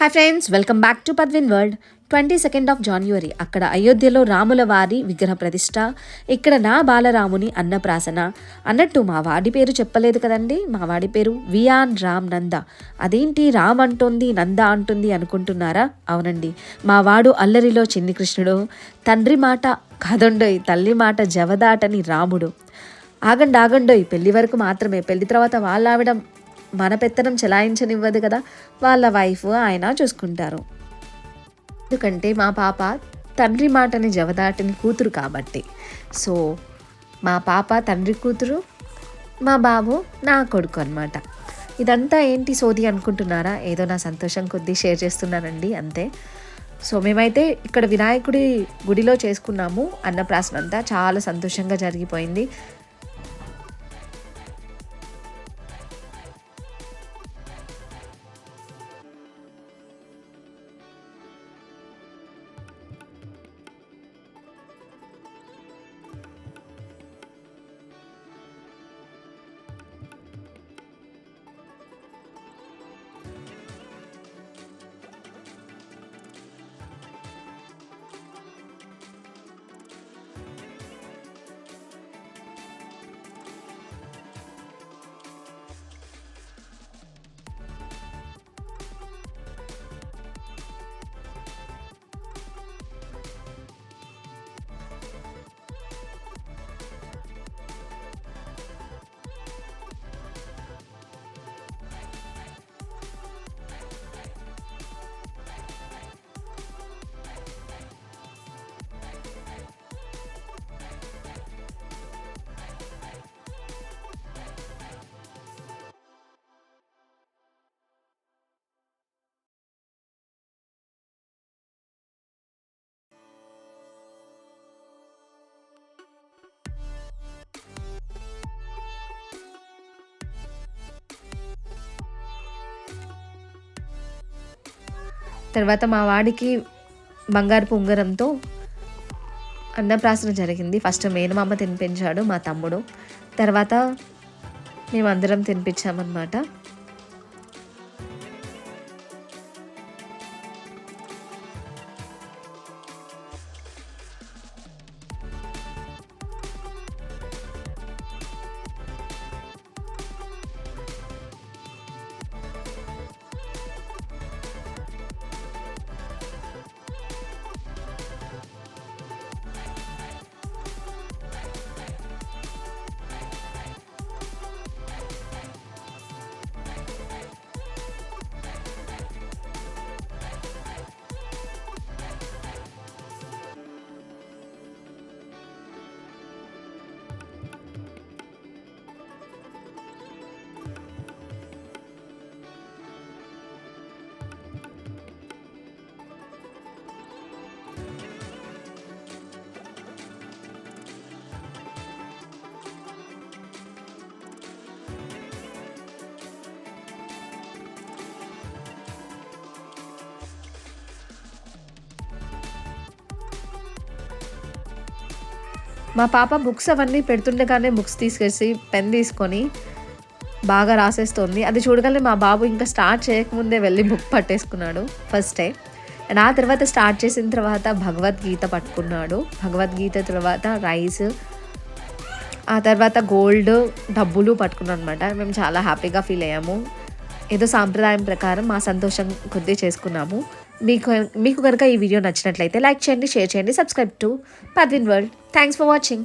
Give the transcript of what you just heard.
Hi friends, welcome back to Padvin world. 22nd of January అక్కడ అయోధ్యలో రాముల వారి విగ్రహ ప్రతిష్ట, ఇక్కడ నా బాలరాముని అన్నప్రాసన. అన్నట్టు మా వాడి పేరు చెప్పలేదు కదండి. మా వాడి పేరు వియాన్ రామ్ నంద. అదేంటి రామ్ అంటుంది నంద అంటుంది అనుకుంటున్నారా? అవునండి, మా వాడు అల్లరిలో చిన్ని కృష్ణుడు, తండ్రి మాట కదండోయ్ తల్లి మాట జవదాటని రాముడు. ఆగండోయ్, పెళ్లి వరకు మాత్రమే, పెళ్లి తర్వాత వాళ్ళ ఆవిడ మన పెత్తనం చెలాయించనివ్వదు కదా, వాళ్ళ వైఫ్ ఆయన చూసుకుంటారు. ఎందుకంటే మా పాప తండ్రి మాటని జవదాటని కూతురు కాబట్టి. సో మా పాప తండ్రి కూతురు, మా బాబు నా కొడుకు అనమాట. ఇదంతా ఏంటి సోది అనుకుంటున్నారా? ఏదో నా సంతోషం కొద్దీ షేర్ చేస్తున్నానండి, అంతే. సో మేమైతే ఇక్కడ వినాయకుడి గుడిలో చేసుకున్నాము అన్నప్రాసన. అంతా చాలా సంతోషంగా జరిగిపోయింది. తర్వాత మా వాడికి బంగారపు ఉంగరంతో అన్నప్రాసన జరిగింది. ఫస్ట్ మేనమామ తినిపించాడు, మా తమ్ముడు. తర్వాత మేమందరం తినిపించామన్నమాట. మా పాప బుక్స్ అవన్నీ పెడుతుండగానే బుక్స్ తీసుకేసి పెన్ తీసుకొని బాగా రాసేస్తుంది. అది చూడగానే మా బాబు ఇంకా స్టార్ట్ చేయకముందే వెళ్ళి బుక్ పట్టేసుకున్నాడు ఫస్టే. అండ్ ఆ తర్వాత స్టార్ట్ చేసిన తర్వాత భగవద్గీత పట్టుకున్నాడు. భగవద్గీత తర్వాత రైస్, ఆ తర్వాత గోల్డ్ డబ్బులు పట్టుకున్నాం అనమాట. మేము చాలా హ్యాపీగా ఫీల్ అయ్యాము. ఏదో సాంప్రదాయం ప్రకారం మా సంతోషం కొద్దీ చేసుకున్నాము. మీకు కనుక ఈ వీడియో నచ్చినట్లయితే లైక్ చేయండి, షేర్ చేయండి, subscribe to Padvin world. Thanks for watching.